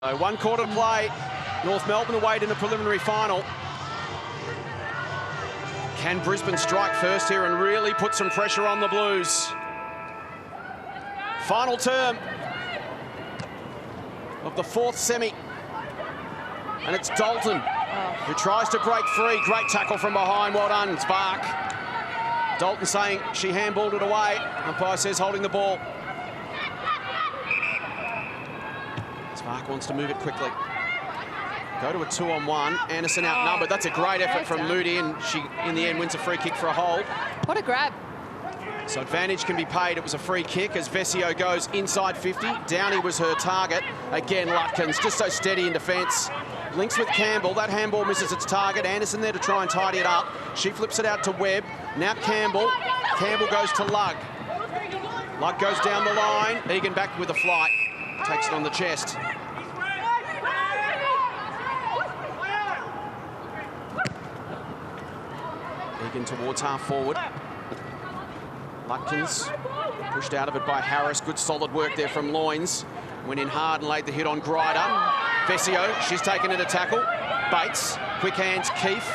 1 quarter to play. North Melbourne away in the preliminary final. Can Brisbane strike first here and really put some pressure on the Blues? Final term of the 4th semi. And it's Dalton who tries to break free. Great tackle from behind. Well done, Spark. Dalton saying she handballed it away. Umpire says holding the ball. Spark wants to move it quickly. Go to a 2-on-1. Anderson outnumbered. That's a great effort from Moody, and she, in the end, wins a free kick for a hold. What a grab. So advantage can be paid. It was a free kick as Vesio goes inside 50. Downey was her target. Again, Lutkins just so steady in defence. Links with Campbell. That handball misses its target. Anderson there to try and tidy it up. She flips it out to Webb. Now Campbell. Campbell goes to Lugg. Lugg goes down the line. Egan back with a flight. Takes it on the chest. Egan towards half forward. Lutkins pushed out of it by Harris. Good solid work there from Loynes. Went in hard and laid the hit on Grider. Vesio, she's taken it a tackle. Bates, quick hands, Keefe.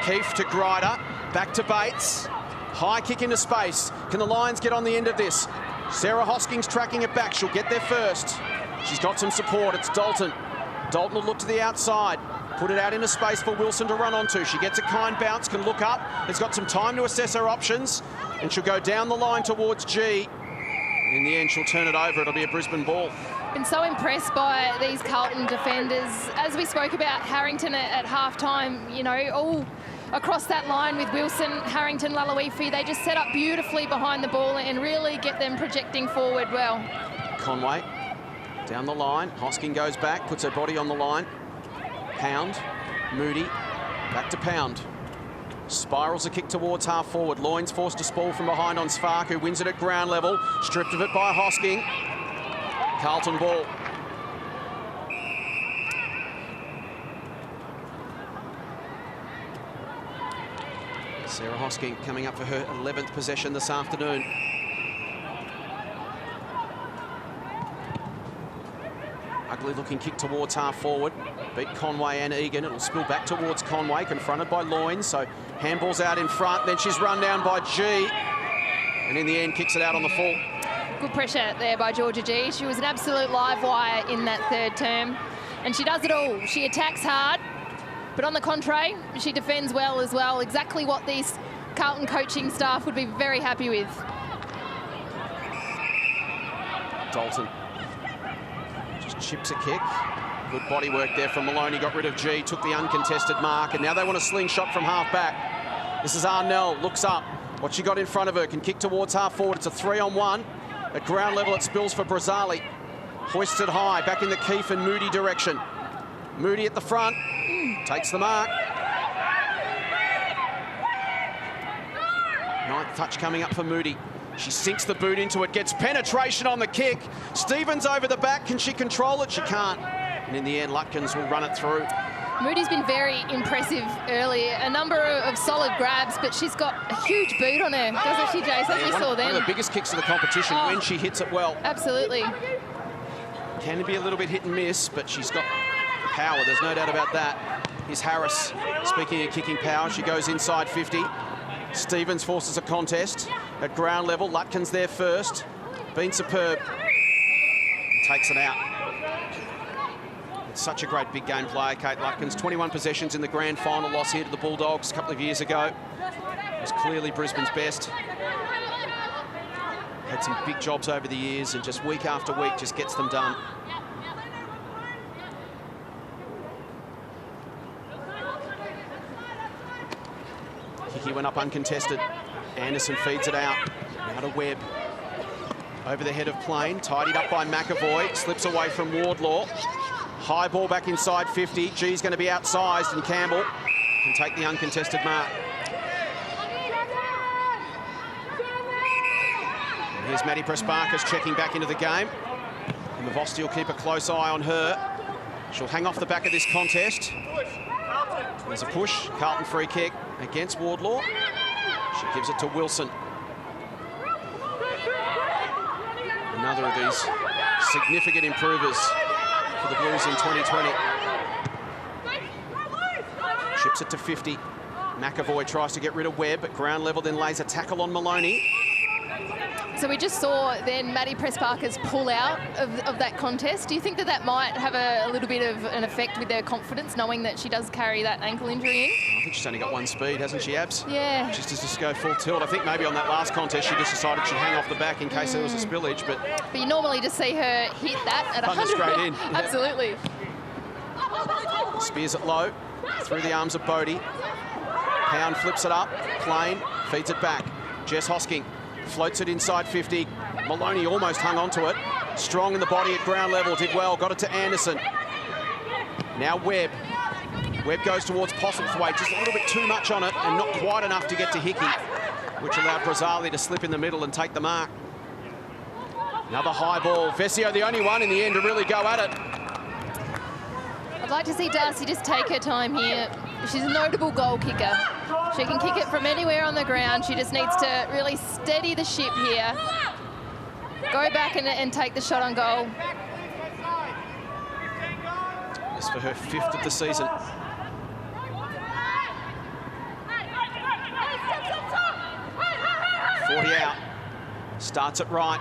Keefe to Grider. Back to Bates. High kick into space. Can the Lions get on the end of this? Sarah Hoskins tracking it back. She'll get there first. She's got some support. It's Dalton. Dalton will look to the outside. Put it out into space for Wilson to run onto. She gets a kind bounce, can look up. Has got some time to assess her options. And she'll go down the line towards G. And in the end, she'll turn it over. It'll be a Brisbane ball. Been so impressed by these Carlton defenders. As we spoke about Harrington at halftime, you know, all across that line with Wilson, Harrington, Lalawifi, they just set up beautifully behind the ball and really get them projecting forward well. Conway down the line. Hosking goes back, puts her body on the line. Pound, Moody, back to Pound. Spirals a kick towards half forward. Loynes forced to sprawl from behind on Spark, who wins it at ground level. Stripped of it by Hosking. Carlton ball. Sarah Hosking coming up for her 11th possession this afternoon. Ugly looking kick towards half forward. Beat Conway and Egan. It'll spill back towards Conway, confronted by Loynes. So handball's out in front. Then she's run down by G. And in the end, kicks it out on the full. Good pressure there by Georgia G. She was an absolute live wire in that 3rd term. And she does it all. She attacks hard. But on the contrary, she defends well as well. Exactly what these Carlton coaching staff would be very happy with. Dalton just chips a kick. Good body work there from Maloney. Got rid of G, took the uncontested mark, and now they want a slingshot from half back. This is Arnell, looks up. What she got in front of her, can kick towards half forward. It's a 3-on-1. At ground level, it spills for Brazzali. Hoists it high, back in the Keefe and Moody direction. Moody at the front, takes the mark. 9th touch coming up for Moody. She sinks the boot into it, gets penetration on the kick. Stevens over the back, can she control it? She can't. And in the end, Lutkins will run it through. Moody's been very impressive early. A number of solid grabs, but she's got a huge boot on her, doesn't she, Jace, as we saw then? One of the biggest kicks of the competition when she hits it well. Absolutely. Can be a little bit hit and miss, but she's got power. There's no doubt about that. Here's Harris. Speaking of kicking power, she goes inside 50. Stevens forces a contest at ground level. Lutkins there first. Been superb. Takes it out. It's such a great big game player, Kate Lutkins. 21 possessions in the grand final loss here to the Bulldogs a couple of years ago. It was clearly Brisbane's best. Had some big jobs over the years and just week after week just gets them done. Hickey went up uncontested. Anderson feeds it out. Now to Webb. Over the head of Plain. Tidied up by McAvoy. Slips away from Wardlaw. High ball back inside 50. G's going to be outsized, and Campbell can take the uncontested mark. And here's Maddie Pressbarkers checking back into the game. And Mavosti will keep a close eye on her. She'll hang off the back of this contest. There's a push. Carlton free kick against Wardlaw. She gives it to Wilson. Another of these significant improvers for the Blues in 2020. Chips it to 50. McAvoy tries to get rid of Webb at ground level, then lays a tackle on Maloney. So we just saw then Maddie Press-Parker's pull out of that contest. Do you think that that might have a little bit of an effect with their confidence, knowing that she does carry that ankle injury in? I think she's only got one speed, hasn't she, Abs? Yeah. She's just go full tilt. I think maybe on that last contest she just decided she'd hang off the back in case there was a spillage, but you normally just see her hit that at 100. straight in. Absolutely. Spears it low, through the arms of Bodie. Pound flips it up, Plain feeds it back. Jess Hosking floats it inside 50. Maloney almost hung onto it. Strong in the body at ground level, did well, got it to Anderson. Now Webb. Webb goes towards Postlethwaite, just a little bit too much on it and not quite enough to get to Hickey, which allowed Brazali to slip in the middle and take the mark. Another high ball. Vesio, the only one in the end to really go at it. I'd like to see Darcy just take her time here. She's a notable goal kicker. She can kick it from anywhere on the ground. She just needs to really steady the ship here. Go back and take the shot on goal. This for her 5th of the season. Out. Starts it right.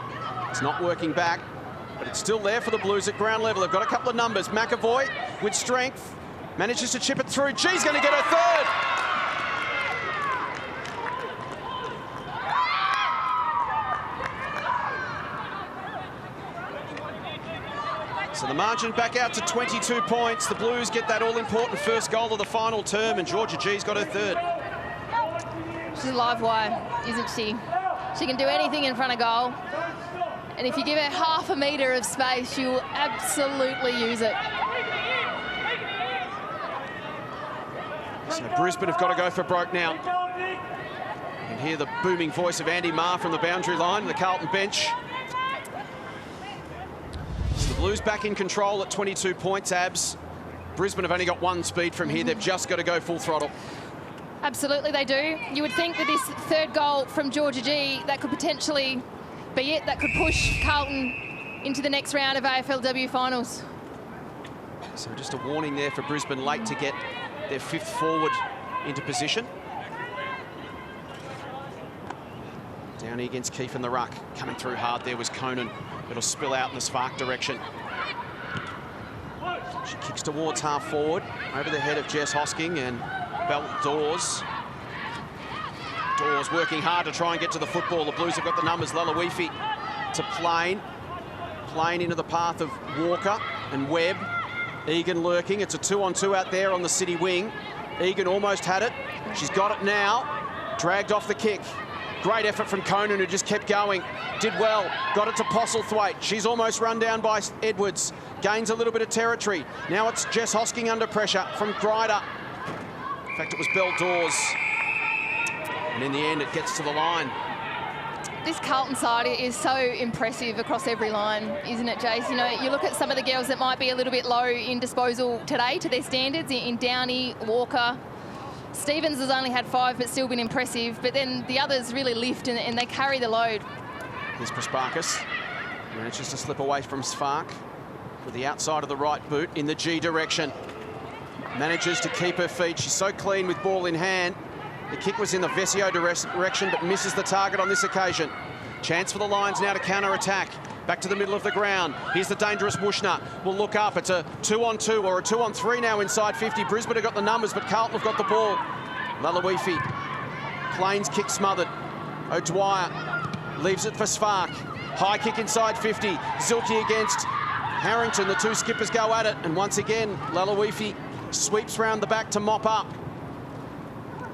It's not working back, but it's still there for the Blues at ground level. They've got a couple of numbers. McAvoy with strength manages to chip it through. She's going to get her third. So the margin back out to 22 points. The Blues get that all-important first goal of the final term, and Georgia G's got her third. She's a live wire, isn't she? She can do anything in front of goal. And if you give her half a metre of space, she will absolutely use it. So Brisbane have got to go for broke now. You can hear the booming voice of Andy Marr from the boundary line, the Carlton bench. So the Blues back in control at 22 points, Abs. Brisbane have only got one speed from here. They've just got to go full throttle. Absolutely they do. You would think that this third goal from Georgia G, that could potentially be it. That could push Carlton into the next round of AFLW finals. So just a warning there for Brisbane, late to get their 5th forward into position. Downey against Keefe in the ruck. Coming through hard there was Conan. It'll spill out in the Spark direction. She kicks towards half forward, over the head of Jess Hosking and Belt Dawes. Dawes working hard to try and get to the football. The Blues have got the numbers. Lalawifi to Plain. Plain into the path of Walker and Webb. Egan lurking. It's a 2-on-2 out there on the City wing. Egan almost had it. She's got it now. Dragged off the kick. Great effort from Conan, who just kept going. Did well. Got it to Postlethwaite. She's almost run down by Edwards. Gains a little bit of territory. Now it's Jess Hosking under pressure from Grider. In fact, it was Bell Dawes. And in the end, it gets to the line. This Carlton side is so impressive across every line, isn't it, Jace? You know, you look at some of the girls that might be a little bit low in disposal today to their standards, in Downey, Walker. Stevens has only had 5, but still been impressive. But then the others really lift and they carry the load. Here's Prasparkas. Manages to slip away from Sfark with the outside of the right boot in the G direction. Manages to keep her feet. She's so clean with ball in hand. The kick was in the Vesio direction, but misses the target on this occasion. Chance for the Lions now to counter-attack. Back to the middle of the ground. Here's the dangerous Wushner. Will look up. It's a 2-on-2 or a 2-on-3 now inside 50. Brisbane have got the numbers, but Carlton have got the ball. Lalawifi. Plains kick smothered. O'Dwyer leaves it for Sfark. High kick inside 50. Zilke against Harrington. The two skippers go at it. And once again, Lalawifi sweeps round the back to mop up.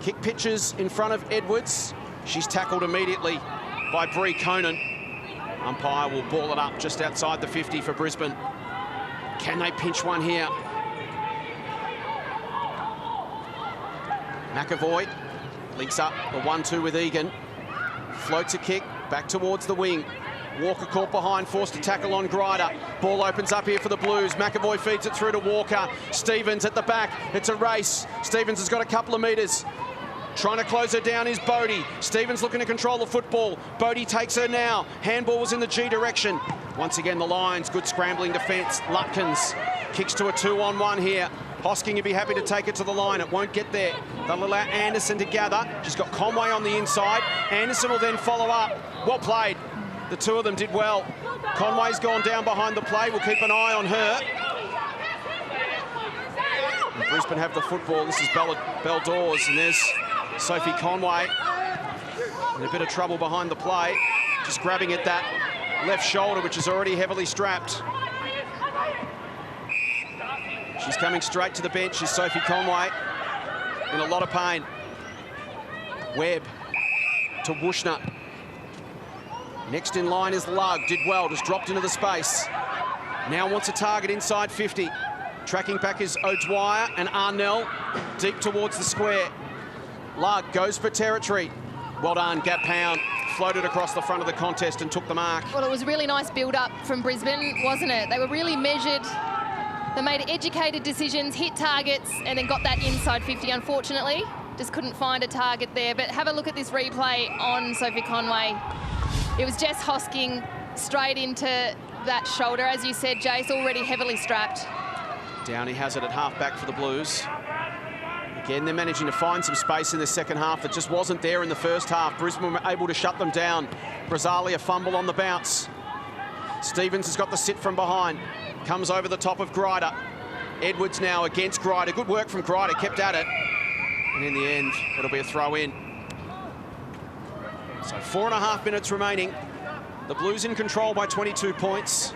Kick pitches in front of Edwards. She's tackled immediately by Bree Conan. Umpire will ball it up just outside the 50 for Brisbane. Can they pinch one here? McAvoy links up the 1-2 with Egan. Floats a kick back towards the wing. Walker caught behind, forced to tackle on Grider. Ball opens up here for the Blues. McAvoy feeds it through to Walker. Stevens at the back. It's a race. Stevens has got a couple of metres. Trying to close her down is Bodie. Stevens looking to control the football. Bodie takes her now. Handball was in the G direction. Once again, the Lions, good scrambling defence. Lutkins Kicks to a 2-on-1 here. Hosking would be happy to take it to the line. It won't get there. They'll allow Anderson to gather. She's got Conway on the inside. Anderson will then follow up. Well played. The two of them did well. Conway's gone down behind the play. We'll keep an eye on her. And Brisbane have the football. This is Beldors, and there's Sophie Conway. In a bit of trouble behind the play. Just grabbing at that left shoulder, which is already heavily strapped. She's coming straight to the bench, is Sophie Conway, in a lot of pain. Webb to Wushner. Next in line is Lugg, did well, just dropped into the space. Now wants a target inside 50. Tracking back is O'Dwyer and Arnell, deep towards the square. Lugg goes for territory. Well done, Gap Pound. Floated across the front of the contest and took the mark. Well, it was a really nice build-up from Brisbane, wasn't it? They were really measured. They made educated decisions, hit targets, and then got that inside 50, unfortunately. Just couldn't find a target there. But have a look at this replay on Sophie Conway. It was Jess Hosking straight into that shoulder. As you said, Jace, already heavily strapped. Downey has it at half-back for the Blues. Again, they're managing to find some space in the second half that just wasn't there in the first half. Brisbane were able to shut them down. Brazali a fumble on the bounce. Stevens has got the sit from behind. Comes over the top of Grider. Edwards now against Grider. Good work from Grider, kept at it. And in the end, it'll be a throw in. So 4.5 minutes remaining. The Blues in control by 22 points.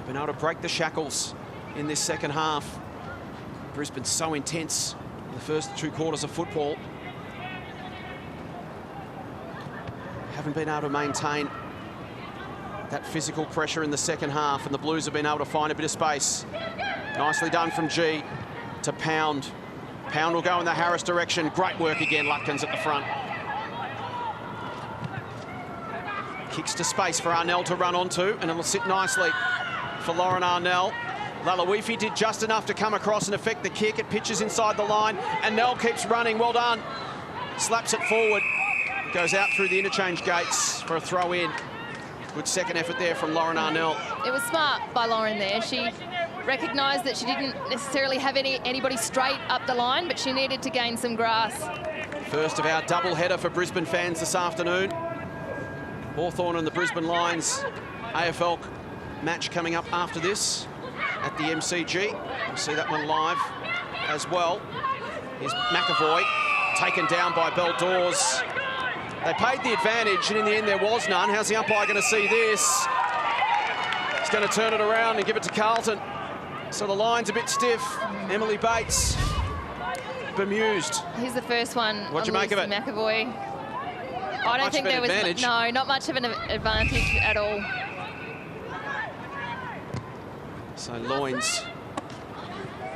Been able to break the shackles in this second half. Brisbane's so intense in the first 2 quarters of football. Haven't been able to maintain that physical pressure in the second half, and the Blues have been able to find a bit of space. Nicely done from G to Pound. Pound will go in the Harris direction. Great work again, Lutkins at the front. Kicks to space for Arnell to run onto, and it'll sit nicely for Lauren Arnell. Lalawifi did just enough to come across and affect the kick. It pitches inside the line, and Nell keeps running. Well done. Slaps it forward. Goes out through the interchange gates for a throw in. Good second effort there from Lauren Arnell. It was smart by Lauren there. She recognised that she didn't necessarily have anybody straight up the line, but she needed to gain some grass. First of our double header for Brisbane fans this afternoon. Hawthorn and the Brisbane Lions AFL match coming up after this at the MCG. We'll see that one live as well. Here's McAvoy, taken down by Beldors. They paid the advantage, and in the end there was none. How's the umpire going to see this? He's going to turn it around and give it to Carlton. So the line's a bit stiff. Emily Bates, bemused. Here's the first one. What'd you make of it? McAvoy. I don't think there was no, not much of an advantage at all. So Loins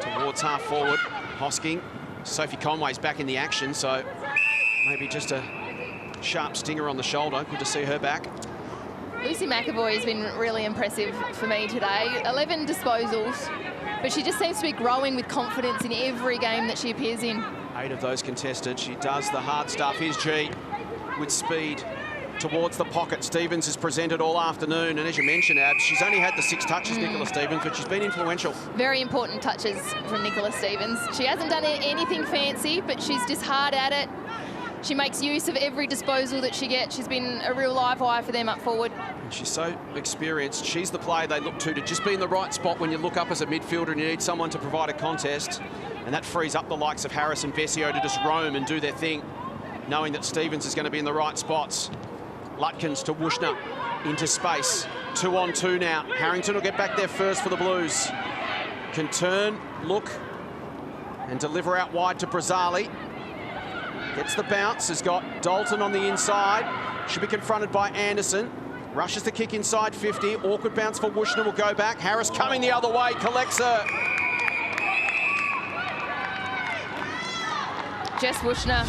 towards half forward. Hosking. Sophie Conway's back in the action, so maybe just a sharp stinger on the shoulder. Good to see her back. Lucy McAvoy has been really impressive for me today. 11 disposals, but she just seems to be growing with confidence in every game that she appears in. 8 of those contested. She does the hard stuff. Here's G with speed towards the pocket. Stevens has presented all afternoon, and as you mentioned, Abs, she's only had the 6 touches, Nicola Stevens, but she's been influential. Very important touches from Nicola Stevens. She hasn't done anything fancy, but she's just hard at it. She makes use of every disposal that she gets. She's been a real live wire for them up forward. She's so experienced. She's the player they look to just be in the right spot when you look up as a midfielder and you need someone to provide a contest. And that frees up the likes of Harris and Vesio to just roam and do their thing, knowing that Stevens is going to be in the right spots. Lutkins to Wushner into space. 2-on-2 now. Harrington will get back there first for the Blues. Can turn, look, and deliver out wide to Brazali. Gets the bounce, has got Dalton on the inside. Should be confronted by Anderson. Rushes the kick inside 50. Awkward bounce for Wushner, will go back. Harris coming the other way, collects her. Jess Wushner.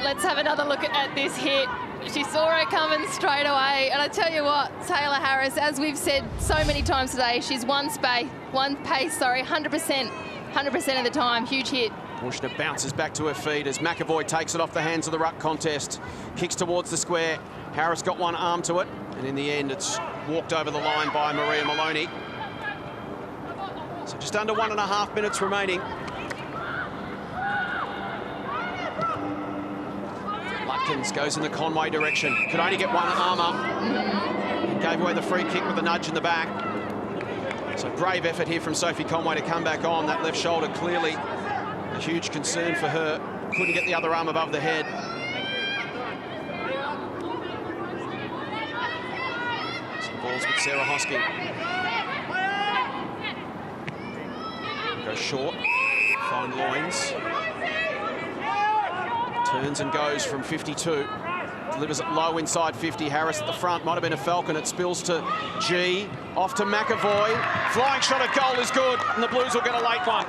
Let's have another look at this hit. She saw it coming straight away. And I tell you what, Taylor Harris, as we've said so many times today, she's one pace, 100% of the time. Huge hit. Wushner bounces back to her feet as McAvoy takes it off the hands of the ruck contest. Kicks towards the square. Harris got one arm to it, and in the end it's walked over the line by Maria Maloney. So just under 1.5 minutes remaining. Lutkins goes in the Conway direction. Could only get one arm up. Gave away the free kick with a nudge in the back. So brave effort here from Sophie Conway to come back on. That left shoulder clearly a huge concern for her. Couldn't get the other arm above the head. Some balls with Sarah Hosking. Goes short. Find Loynes. Turns and goes from 52. Delivers it low inside 50. Harris at the front. Might have been a Falcon. It spills to G. Off to McAvoy. Flying shot at goal is good. And the Blues will get a late one.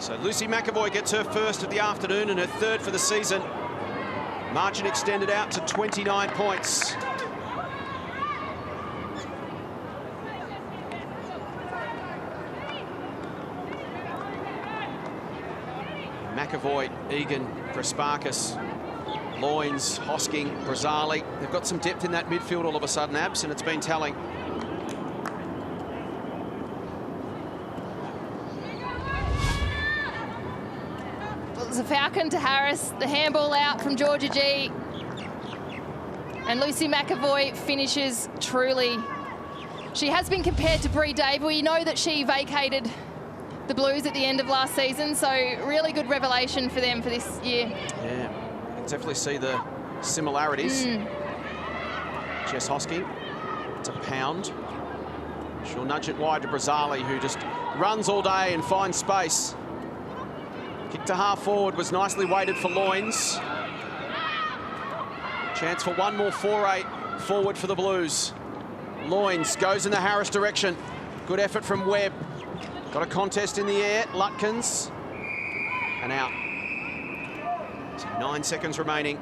So Lucy McAvoy gets her first of the afternoon and her third for the season. Margin extended out to 29 points. McAvoy, Egan, Prasparkas, Loynes, Hosking, Brazali. They've got some depth in that midfield all of a sudden, Abs, and it's been telling. Well, it's a Falcon to Harris, the handball out from Georgia G. And Lucy McAvoy finishes truly. She has been compared to Bree Dave. We know that she vacated the Blues at the end of last season, so really good revelation for them for this year. Yeah, you can definitely see the similarities. Jess Hosking, it's a pound. She'll nudge it wide to Brazali, who just runs all day and finds space. Kick to half forward was nicely weighted for Loynes. Chance for one more foray forward for the Blues. Loynes goes in the Harris direction. Good effort from Webb. Got a contest in the air, Lutkins, and out. So 9 seconds remaining.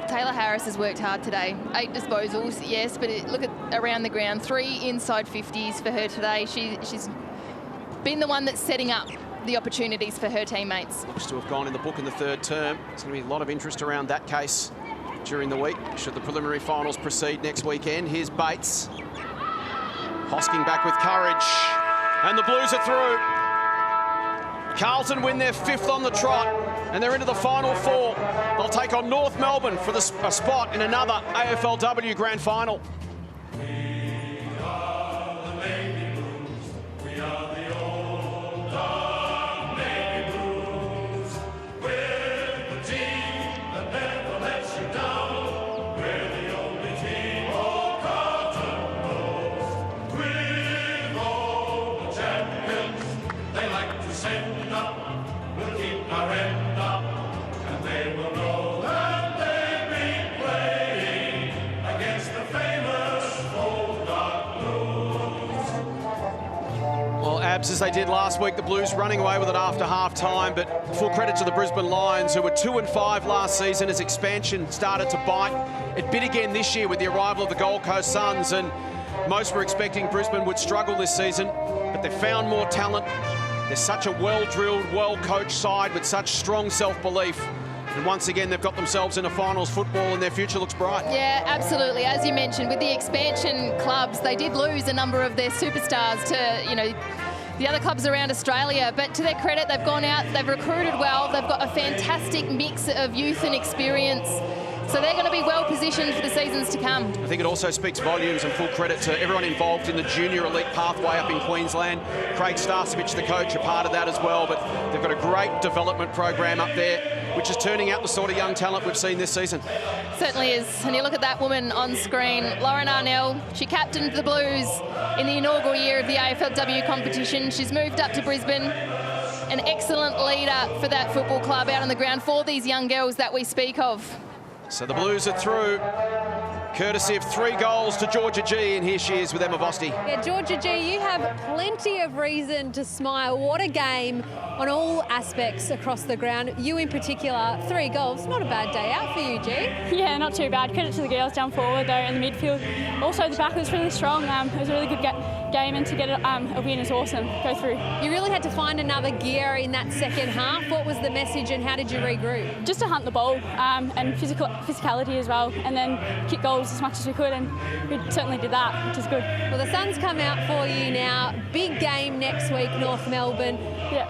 Taylor Harris has worked hard today. 8 disposals, yes, but look at around the ground. 3 inside 50s for her today. She's been the one that's setting up the opportunities for her teammates. Looks to have gone in the book in the third term. There's going to be a lot of interest around that case during the week, should the preliminary finals proceed next weekend. Here's Bates. Hosking back with courage, and the Blues are through. Carlton win their 5th on the trot, and they're into the final 4. They'll take on North Melbourne for a spot in another AFLW Grand Final. As they did last week, the Blues running away with it after half-time, but full credit to the Brisbane Lions, who were 2-5 last season as expansion started to bite. It bit again this year with the arrival of the Gold Coast Suns, and most were expecting Brisbane would struggle this season, but they've found more talent. They're such a well-drilled, well-coached side with such strong self-belief. And once again, they've got themselves in a finals football and their future looks bright. Yeah, absolutely. As you mentioned, with the expansion clubs, they did lose a number of their superstars to, the other clubs around Australia, but to their credit, they've gone out, they've recruited well, they've got a fantastic mix of youth and experience. So they're going to be well positioned for the seasons to come. I think it also speaks volumes, and full credit to everyone involved in the junior elite pathway up in Queensland. Craig Starcevich, the coach, a part of that as well, but they've got a great development program up there, which is turning out the sort of young talent we've seen this season. Certainly is. And you look at that woman on screen, Lauren Arnell. She captained the Blues in the inaugural year of the AFLW competition. She's moved up to Brisbane. An excellent leader for that football club out on the ground for these young girls that we speak of. So the Blues are through, courtesy of 3 goals to Georgia G, and here she is with Emma Vosti. Yeah, Georgia G, you have plenty of reason to smile. What a game on all aspects across the ground. You in particular, 3 goals, not a bad day out for you, G. Yeah, not too bad. Credit to the girls down forward though, in the midfield. Also, the back was really strong. It was a really good game, and to get a win is awesome. Go through. You really had to find another gear in that second half. What was the message and how did you regroup? Just to hunt the ball and physicality as well, and then kick goals as much as we could, and we certainly did that, which is good. Well, the sun's come out for you now. Big game next week, North Melbourne. Yeah.